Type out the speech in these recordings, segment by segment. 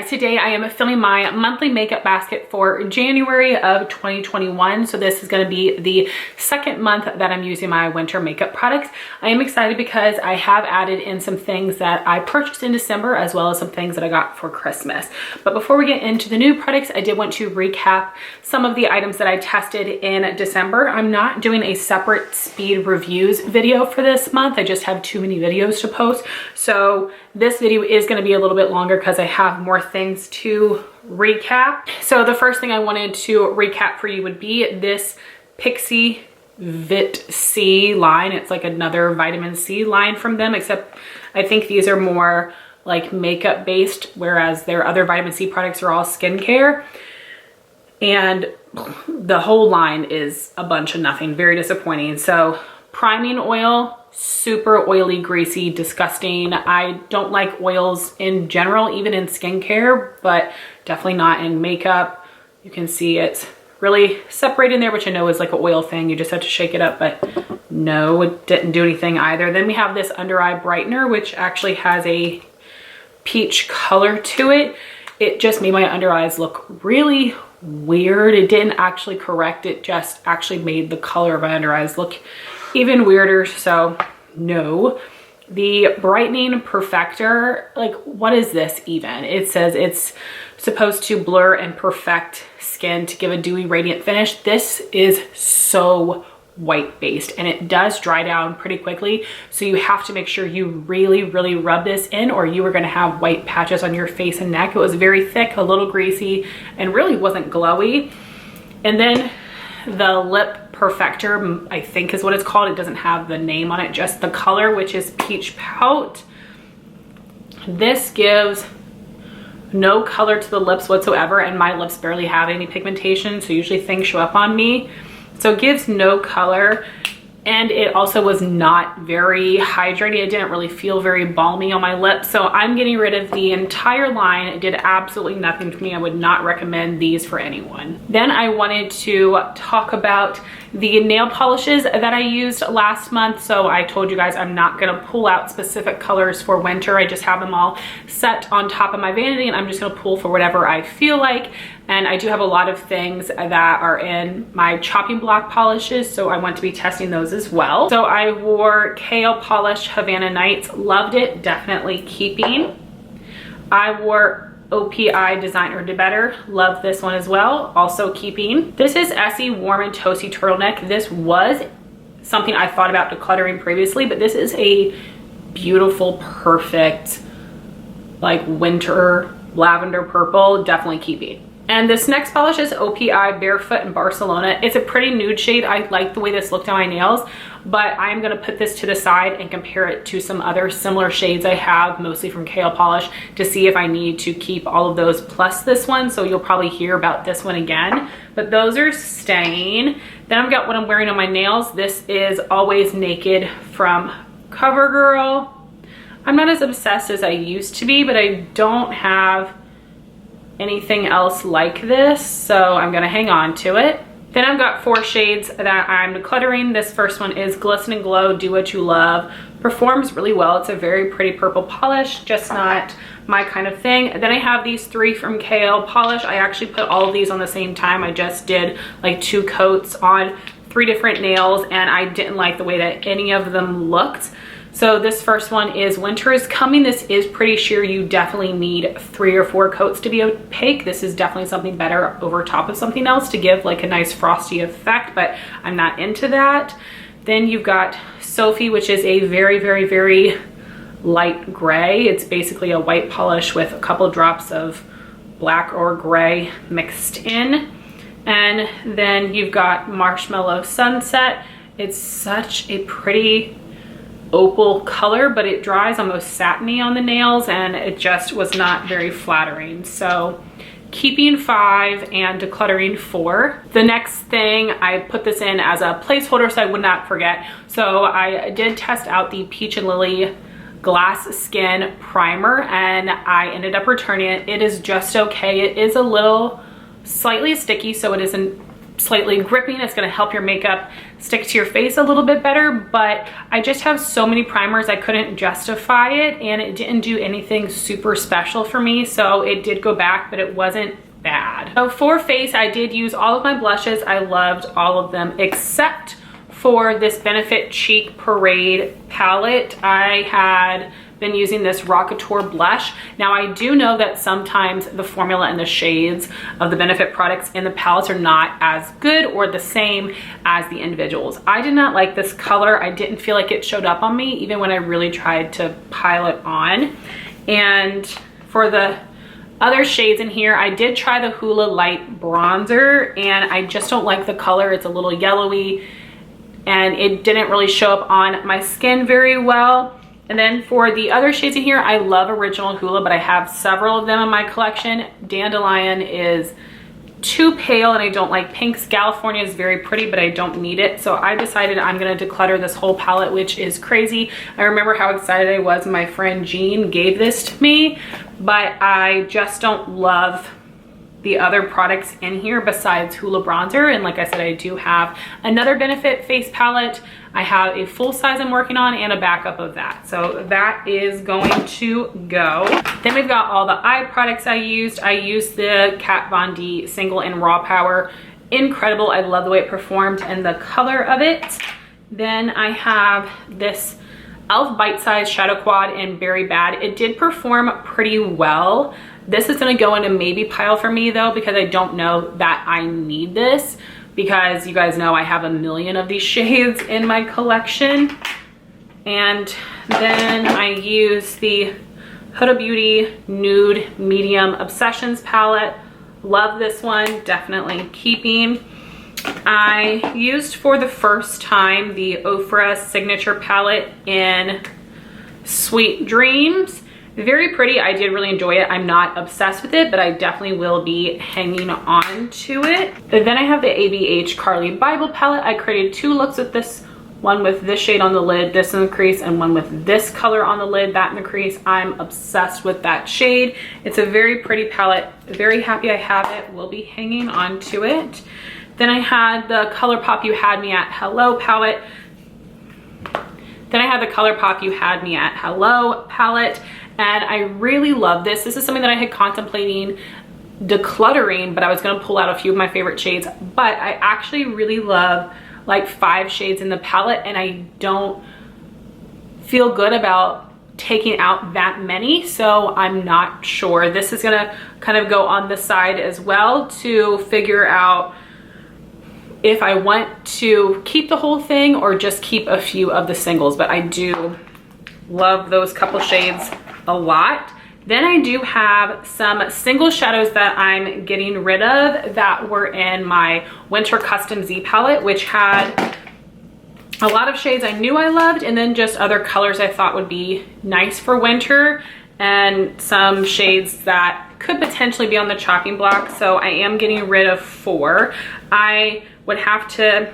guys, today I am filming my monthly makeup basket for January of 2021. So this is going to be the second month that I'm using my winter makeup products. I am excited because I have added in some things that I purchased in December as well as some things that I got for Christmas. But before we get into the new products, I did want to recap some of the items that I tested in December. I'm not doing a separate speed reviews video for this month. I just have too many videos to post. So this video is going to be a little bit longer because I have more things to recap. So the first thing I wanted to recap for you would be this Pixi Vit C line. It's like another vitamin C line from them, except I think these are more like makeup based, whereas their other vitamin C products are all skincare. And the whole line is a bunch of nothing, very disappointing. So priming oil, super oily, greasy, disgusting. I don't like oils in general, even in skincare, but definitely not in makeup. You can see it's really separating there, which I know is like an oil thing. You just have to shake it up, but no, it didn't do anything either. Then we have this under eye brightener, which actually has a peach color to it. It just made my under eyes look really weird. It didn't actually correct, it just actually made the color of my under eyes look even weirder, so no. The Brightening Perfector, like what is this even? It says it's supposed to blur and perfect skin to give a dewy radiant finish. This is so white based and it does dry down pretty quickly, so you have to make sure you really rub this in or you are going to have white patches on your face and neck. It was very thick, a little greasy, and really wasn't glowy. And then the Lip Perfector, I think is what it's called. It doesn't have the name on it, just the color, which is Peach Pout. This gives no color to the lips whatsoever, and my lips barely have any pigmentation, so usually things show up on me. So it gives no color, and it also was not very hydrating. It didn't really feel very balmy on my lips, so I'm getting rid of the entire line. It did absolutely nothing for me. I would not recommend these for anyone. Then I wanted to talk about the nail polishes that I used last month. So I told you guys I'm not gonna pull out specific colors for winter. I just have them all set on top of my vanity and I'm just gonna pull for whatever I feel like. And I do have a lot of things that are in my chopping block polishes, so I want to be testing those as well. So I wore Kale Polish Havana Nights, loved it, definitely keeping. I wore OPI Designer Do Better, love this one as well, also keeping. This is Essie Warm and Toasty Turtleneck. This was something I thought about decluttering previously, but this is a beautiful, perfect, like winter lavender purple, definitely keeping. And this next polish is OPI Barefoot in Barcelona. It's a pretty nude shade. I like the way this looked on my nails, but I'm gonna put this to the side and compare it to some other similar shades I have, mostly from Kale Polish, to see if I need to keep all of those plus this one. So you'll probably hear about this one again, but those are staying. Then I've got what I'm wearing on my nails. This is Always Naked from CoverGirl. I'm not as obsessed as I used to be, but I don't have anything else like this, so I'm gonna hang on to it. Then I've got 4 shades that I'm decluttering. This first one is Glisten and Glow Do What You Love. Performs really well. It's a very pretty purple polish, just not my kind of thing. Then I have these 3 from Kale Polish. I actually put all of these on the same time. I just did like 2 coats on 3 different nails, and I didn't like the way that any of them looked. So this first one is Winter is Coming. This is pretty sheer. You definitely need 3 or 4 coats to be opaque. This is definitely something better over top of something else to give like a nice frosty effect, but I'm not into that. Then you've got Sophie, which is a very light gray. It's basically a white polish with a couple drops of black or gray mixed in. And then you've got Marshmallow Sunset. It's such a pretty opal color, but it dries almost satiny on the nails and it just was not very flattering. So keeping 5 and decluttering 4. The next thing, I put this in as a placeholder so I would not forget. So I did test out the Peach and Lily Glass Skin Primer and I ended up returning it. It is just okay. It is a little slightly sticky, so it isn't slightly gripping. It's gonna help your makeup stick to your face a little bit better, but I just have so many primers I couldn't justify it, and it didn't do anything super special for me, so it did go back, but it wasn't bad. So for face, I did use all of my blushes. I loved all of them except for this Benefit Cheek Parade palette. I had been using this Rockateur blush. Now I do know that sometimes the formula and the shades of the Benefit products in the palettes are not as good or the same as the individuals. I did not like this color. I didn't feel like it showed up on me even when I really tried to pile it on. And for the other shades in here, I did try the Hoola Light Bronzer, and I just don't like the color. It's a little yellowy and it didn't really show up on my skin very well. And then for the other shades in here, I love Original Hoola, but I have several of them in my collection. Dandelion is too pale and I don't like pinks. California is very pretty, but I don't need it. So I decided I'm gonna declutter this whole palette, which is crazy. I remember how excited I was when my friend Jean gave this to me, but I just don't love the other products in here besides Hoola Bronzer. And like I said, I do have another Benefit face palette. I have a full size I'm working on and a backup of that. So that is going to go. Then we've got all the eye products I used. I used the Kat Von D Single in Raw Power. Incredible. I love the way it performed and the color of it. Then I have this e.l.f. Bite Size Shadow Quad in Berry Bad. It did perform pretty well. This is gonna go in a maybe pile for me though, because I don't know that I need this, because you guys know I have a million of these shades in my collection. And then I use the Huda Beauty Nude Medium Obsessions palette. Love this one, definitely keeping. I used for the first time the Ofra Signature palette in Sweet Dreams. Very pretty. I did really enjoy it. I'm not obsessed with it, but I definitely will be hanging on to it. But then I have the ABH Carli Bybel palette. I created two looks with this one with this shade on the lid, this in the crease, and one with this color on the lid, that in the crease. I'm obsessed with that shade. It's a very pretty palette. Very happy I have it. Will be hanging on to it. Then I had the ColourPop You Had Me At Hello palette. Then I had the ColourPop You Had Me At Hello palette. And I really love this. This is something that I had contemplating decluttering, but I was gonna pull out a few of my favorite shades. But I actually really love like 5 shades in the palette, and I don't feel good about taking out that many, so I'm not sure. This is gonna kind of go on the side as well to figure out if I want to keep the whole thing or just keep a few of the singles, but I do love those couple shades a lot. Then I do have some single shadows that I'm getting rid of that were in my Winter Custom Z palette, which had a lot of shades I knew I loved, and then just other colors I thought would be nice for winter, and some shades that could potentially be on the chopping block. So I am getting rid of 4. I would have to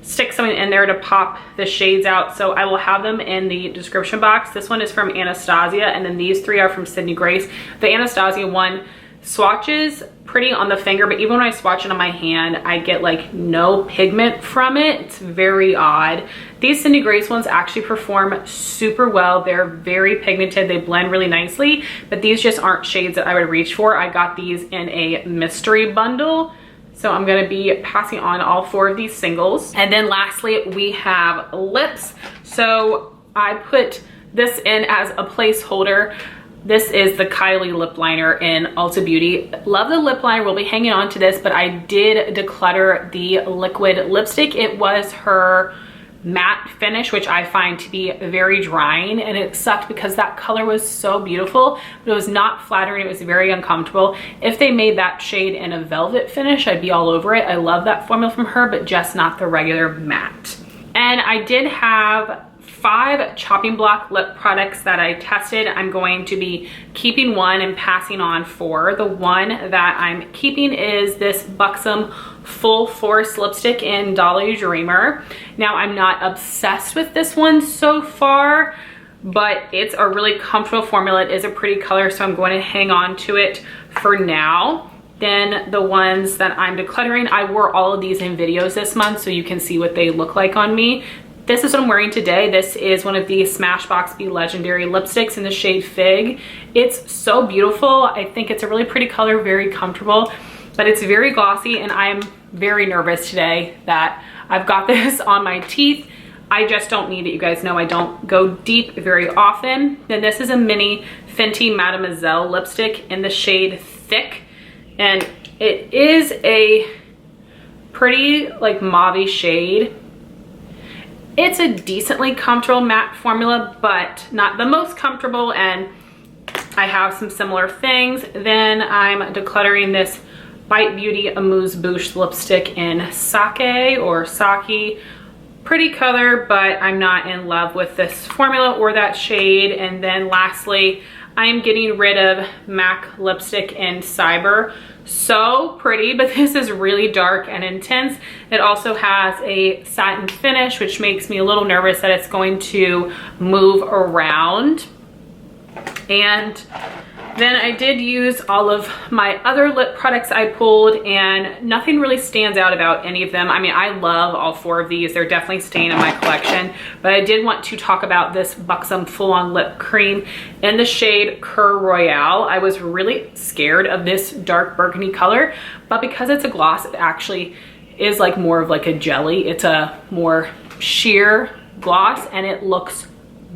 stick something in there to pop the shades out, so I will have them in the description box. This one is from Anastasia, and then these 3 are from Sydney Grace. The Anastasia one swatches pretty on the finger, but even when I swatch it on my hand, I get like no pigment from it. It's very odd. These Sydney Grace ones actually perform super well. They're very pigmented, they blend really nicely, but these just aren't shades that I would reach for. I got these in a mystery bundle, so I'm gonna be passing on all 4 of these singles. And then lastly, we have lips. So I put this in as a placeholder. This is the Kylie lip liner in Ulta Beauty. Love the lip liner, we'll be hanging on to this, but I did declutter the liquid lipstick. It was her matte finish, which I find to be very drying, and it sucked because that color was so beautiful, but it was not flattering. It was very uncomfortable. If they made that shade in a velvet finish, I'd be all over it. I love that formula from her, but just not the regular matte. And I did have 5 chopping block lip products that I tested. I'm going to be keeping 1 and passing on 4. The one that I'm keeping is this Buxom Full Force lipstick in Dolly Dreamer. Now, I'm not obsessed with this one so far, but it's a really comfortable formula. It is a pretty color, so I'm going to hang on to it for now. Then the ones that I'm decluttering, I wore all of these in videos this month, so you can see what they look like on me. This is what I'm wearing today. This is one of the Smashbox Be Legendary lipsticks in the shade Fig. It's so beautiful. I think it's a really pretty color, very comfortable, but it's very glossy, and I'm very nervous today that I've got this on my teeth. I just don't need it. You guys know I don't go deep very often. Then this is a mini Fenty Mademoiselle lipstick in the shade Thiccc. And it is a pretty like mauve shade. It's a decently comfortable matte formula, but not the most comfortable. And I have some similar things. Then I'm decluttering this Bite Beauty Amuse Bouche lipstick in Sake or Saki. Pretty color, but I'm not in love with this formula or that shade. And then lastly, I'm getting rid of MAC lipstick in Cyber. So pretty, but this is really dark and intense. It also has a satin finish, which makes me a little nervous that it's going to move around. And then I did use all of my other lip products I pulled, and nothing really stands out about any of them. I mean, I love all 4 of these. They're definitely staying in my collection, but I did want to talk about this Buxom full-on lip cream in the shade Royale. I was really scared of this dark burgundy color, but because it's a gloss, it actually is like more of like a jelly. It's a more sheer gloss, and it looks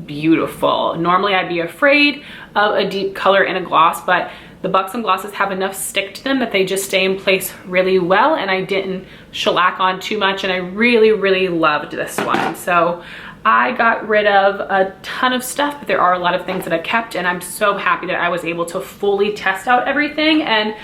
beautiful. Normally I'd be afraid of a deep color in a gloss, but the Buxom glosses have enough stick to them that they just stay in place really well, and I didn't shellac on too much, and I really loved this one. So I got rid of a ton of stuff, but there are a lot of things that I kept, and I'm so happy that I was able to fully test out everything. And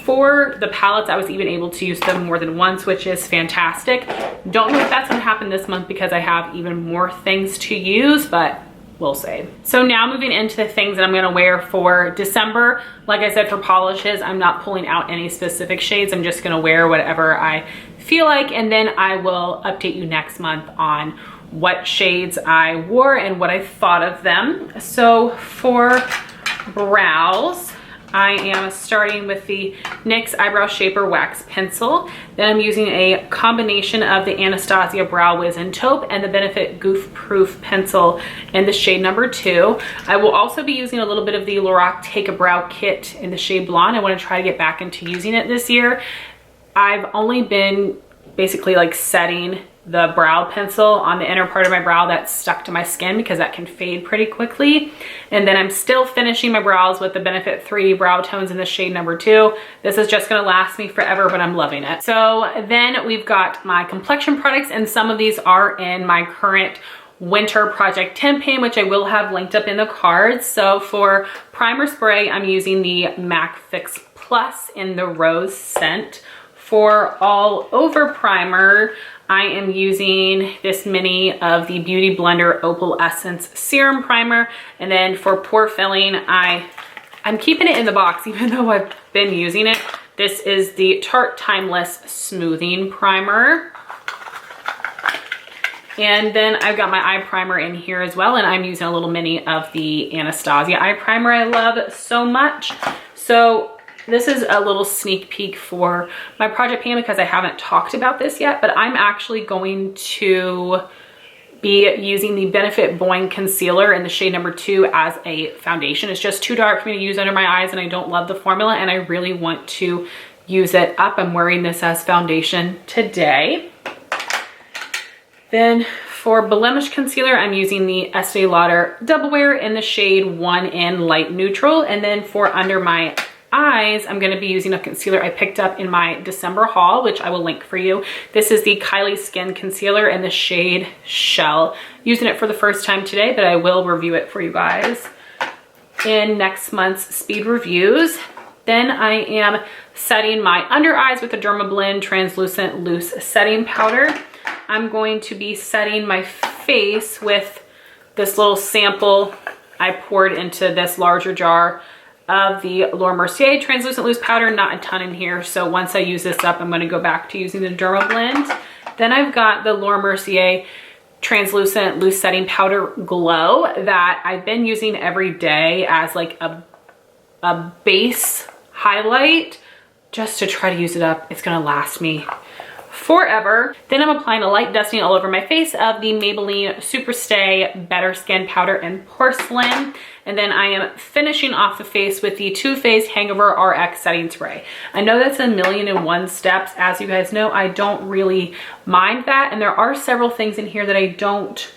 for the palettes, I was even able to use them more than once, which is fantastic. Don't know if that's gonna happen this month because I have even more things to use, but we'll see. So now moving into the things that I'm gonna wear for December. Like I said, for polishes, I'm not pulling out any specific shades. I'm just gonna wear whatever I feel like, and then I will update you next month on what shades I wore and what I thought of them. So for brows, I am starting with the NYX Eyebrow Shaper Wax Pencil. Then I'm using a combination of the Anastasia Brow Wiz and Taupe and the Benefit Goof Proof Pencil in the shade number 2. I will also be using a little bit of the Lorac Take a Brow Kit in the shade Blonde. I want to try to get back into using it this year. I've only been basically like setting the brow pencil on the inner part of my brow that's stuck to my skin because that can fade pretty quickly. And then I'm still finishing my brows with the Benefit 3 Brow Tones in the shade number 2. This is just gonna last me forever, but I'm loving it. So then we've got my complexion products, and some of these are in my current winter project campaign, which I will have linked up in the cards. So for primer spray, I'm using the MAC Fix Plus in the Rose scent. For all over primer, I am using this mini of the Beauty Blender Opal Essence Serum Primer. And then for pore filling, I'm keeping it in the box even though I've been using it. This is the Tarte Timeless Smoothing Primer. And then I've got my eye primer in here as well, and I'm using a little mini of the Anastasia eye primer I love so much. So this is a little sneak peek for my project pan because I haven't talked about this yet, but I'm actually going to be using the Benefit Boing Concealer in the shade number 2 as a foundation. It's just too dark for me to use under my eyes, and I don't love the formula, and I really want to use it up. I'm wearing this as foundation today. Then for blemish concealer, I'm using the Estee Lauder Double Wear in the shade 1N Light Neutral. And then for under my eyes, I'm gonna be using a concealer I picked up in my December haul, which I will link for you. This is the Kylie Skin Concealer in the shade Shell. Using it for the first time today, but I will review it for you guys in next month's speed reviews. Then I am setting my under eyes with the Dermablend Translucent Loose Setting Powder. I'm going to be setting my face with this little sample I poured into this larger jar of the Laura Mercier Translucent Loose Powder. Not a ton in here, so once I use this up, I'm going to go back to using the Dermablend. Then I've got the Laura Mercier Translucent Loose Setting Powder Glow that I've been using every day as like a base highlight. just to try to use it up. It's gonna last me forever. Then I'm applying a light dusting all over my face of the Maybelline Superstay Better Skin Powder in Porcelain. And then I am finishing off the face with the Too Faced Hangover RX Setting Spray. I know that's 1,000,001 steps. As you guys know, I don't really mind that. And there are several things in here that I don't,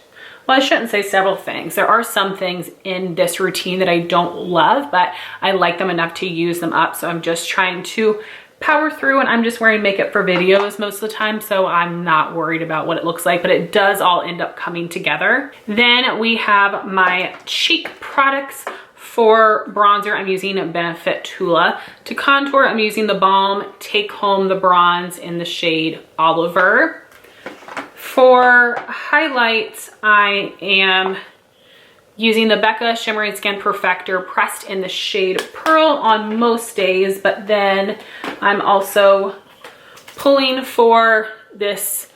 well, I shouldn't say several things. There are some things in this routine that I don't love, but I like them enough to use them up. So I'm just trying to power through, and I'm just wearing makeup for videos most of the time, so I'm not worried about what it looks like, but it does all end up coming together. Then we have my cheek products. For bronzer, I'm using Benefit Tula. To contour, I'm using the Balm Take Home the Bronze in the shade Oliver. For highlights, I am using the Becca Shimmering Skin Perfector pressed in the shade Pearl on most days, but then I'm also pulling for this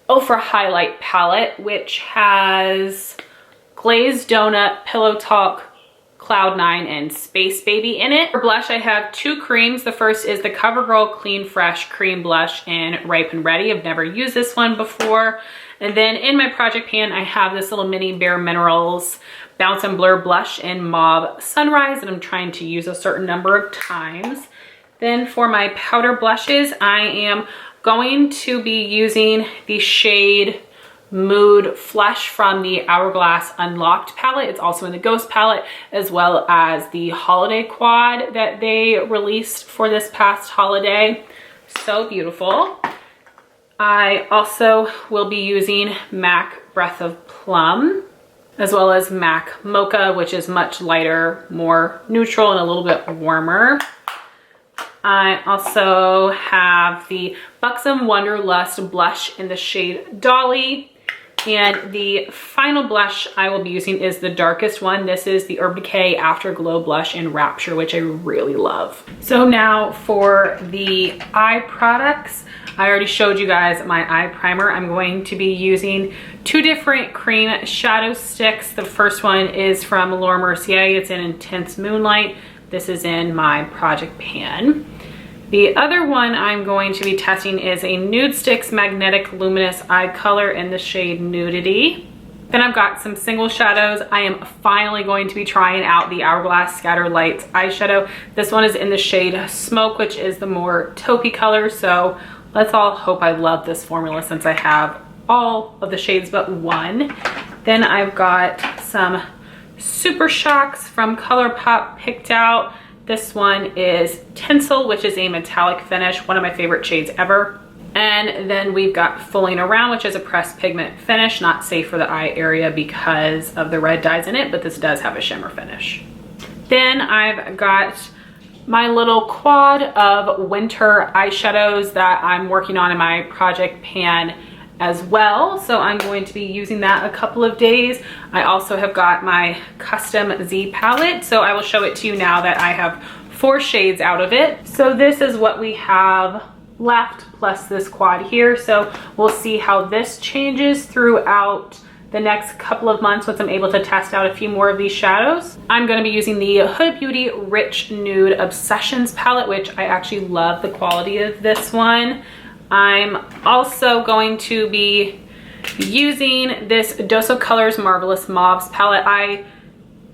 Ofra highlight palette, which has Glazed Donut, Pillow Talk, Cloud 9, and Space Baby in it. For blush, I have two creams. The first is the CoverGirl Clean Fresh Cream Blush in Ripe and Ready. I've never used this one before. And then in my project pan, I have this little mini Bare Minerals Bounce and Blur blush in Mauve Sunrise, and I'm trying to use a certain number of times. Then for my powder blushes, I am going to be using the shade Mood Flush from the Hourglass Unlocked palette. It's also in the Ghost palette, as well as the Holiday Quad that they released for this past holiday. So beautiful. I also will be using MAC Breath of Plum, as well as MAC Mocha, which is much lighter, more neutral, and a little bit warmer. I also have the Buxom Wonderlust blush in the shade Dolly. And the final blush I will be using is the darkest one. This is the Urban Decay Afterglow blush in Rapture, which I really love. So now for the eye products. I already showed you guys my eye primer. I'm going to be using two different cream shadow sticks. The first one is from Laura Mercier. It's in Intense Moonlight. This is in my project pan. The other one I'm going to be testing is a Nude Sticks Magnetic Luminous Eye Color in the shade Nudity. Then I've got some single shadows. I am finally going to be trying out the Hourglass Scatter Lights eyeshadow. This one is in the shade Smoke, which is the more taupey color. So let's all hope I love this formula since I have all of the shades but one. Then I've got some Super Shocks from ColourPop picked out. This one is Tinsel, which is a metallic finish, one of my favorite shades ever. And then we've got Fooling Around, which is a pressed pigment finish, not safe for the eye area because of the red dyes in it, but this does have a shimmer finish. Then I've got my little quad of winter eyeshadows that I'm working on in my project pan as well. So I'm going to be using that a couple of days. I also have got my custom Z palette. So I will show it to you now that I have 4 shades out of it. So this is what we have left plus this quad here. So we'll see how this changes throughout the next couple of months once I'm able to test out a few more of these shadows. I'm going to be using the Huda Beauty Rich Nude Obsessions palette, which I actually love the quality of this one. I'm also going to be using this Dose of Colors Marvelous Mauves palette. I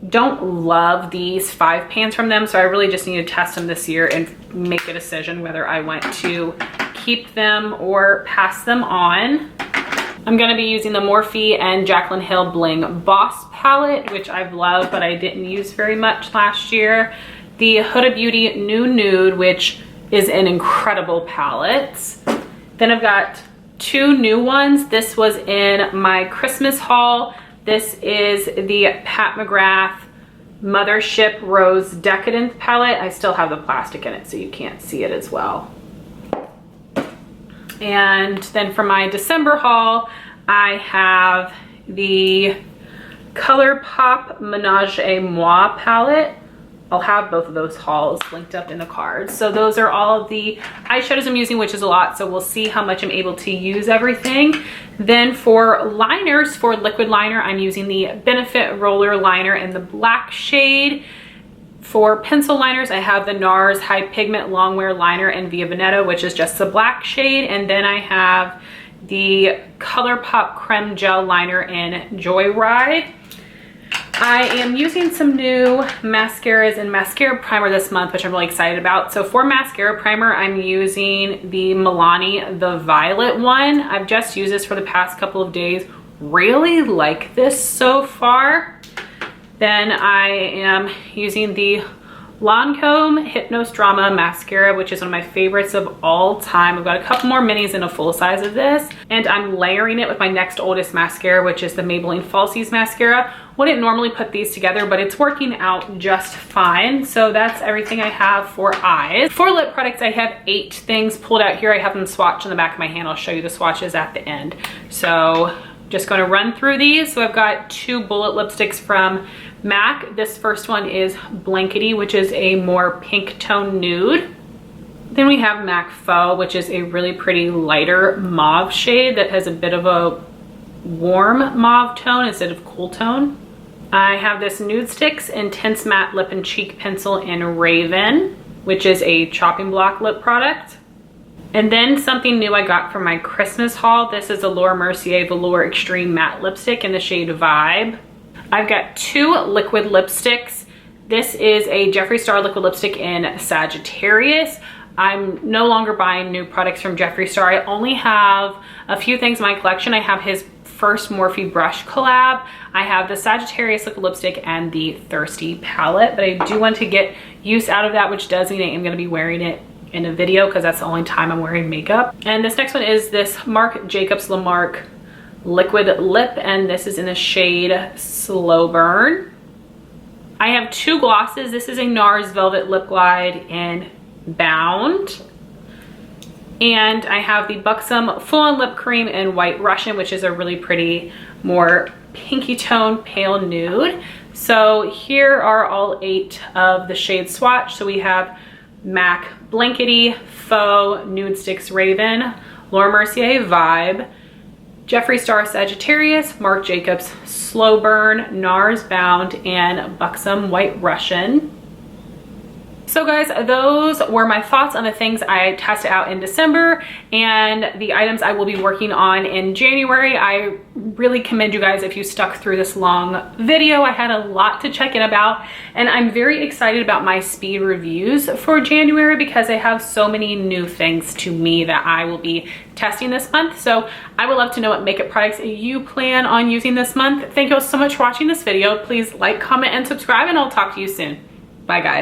don't love these 5 pans from them, so I really just need to test them this year and make a decision whether I want to keep them or pass them on. I'm going to be using the Morphe and Jaclyn Hill Bling Boss palette, which I've loved, but I didn't use very much last year. The Huda Beauty New Nude, which is an incredible palette. Then I've got 2 new ones. This was in my Christmas haul. This is the Pat McGrath Mothership Rose Decadence palette. I still have the plastic in it, so you can't see it as well. And then for my December haul, I have the ColourPop Menage a Moi palette. I'll have both of those hauls linked up in the cards. So those are all the eyeshadows I'm using, which is a lot. So we'll see how much I'm able to use everything. Then for liners, for liquid liner, I'm using the Benefit Roller Liner in the black shade. For pencil liners, I have the NARS High Pigment Longwear Liner in Via Veneto, which is just the black shade. And then I have the ColourPop Creme Gel Liner in Joyride. I am using some new mascaras and mascara primer this month, which I'm really excited about. So for mascara primer, I'm using the Milani, the Violet one. I've just used this for the past couple of days. Really like this so far. Then I am using the Lancome Hypnose Drama Mascara, which is one of my favorites of all time. I've got a couple more minis in a full size of this, and I'm layering it with my next oldest mascara, which is the Maybelline Falsies Mascara. Wouldn't normally put these together, but it's working out just fine. So that's everything I have for eyes. For lip products, I have 8 things pulled out here. I have them swatched on the back of my hand. I'll show you the swatches at the end. So just going to run through these. So I've got 2 bullet lipsticks from MAC. This first one is Blankety, which is a more pink tone nude. Then we have MAC Faux, which is a really pretty lighter mauve shade that has a bit of a warm mauve tone instead of cool tone. I have this Nude Sticks Intense Matte Lip and Cheek Pencil in Raven, which is a chopping block lip product. And then something new I got from my Christmas haul. This is a Laura Mercier Velour Extreme Matte Lipstick in the shade Vibe. I've got 2 liquid lipsticks. This is a Jeffree Star liquid lipstick in Sagittarius. I'm no longer buying new products from Jeffree Star. I only have a few things in my collection. I have his first Morphe brush collab. I have the Sagittarius liquid lipstick and the Thirsty palette, but I do want to get use out of that, which does mean I am going to be wearing it in a video because that's the only time I'm wearing makeup. And this next one is this Marc Jacobs Lamarck liquid lip, and this is in the shade Slow Burn. I have 2 glosses. This is a NARS Velvet Lip Glide in Bound. And I have the Buxom Full On Lip Cream in White Russian, which is a really pretty, more pinky tone pale nude. So here are all 8 of the shades swatched. So we have MAC Blankety, Faux, Nude Sticks Raven, Laura Mercier Vibe, Jeffree Star Sagittarius, Marc Jacobs Slow Burn, NARS Bound, and Buxom White Russian. So guys, those were my thoughts on the things I tested out in December and the items I will be working on in January. I really commend you guys if you stuck through this long video. I had a lot to check in about, and I'm very excited about my speed reviews for January because I have so many new things to me that I will be testing this month. So I would love to know what makeup products you plan on using this month. Thank you all so much for watching this video. Please like, comment, and subscribe, and I'll talk to you soon. Bye guys.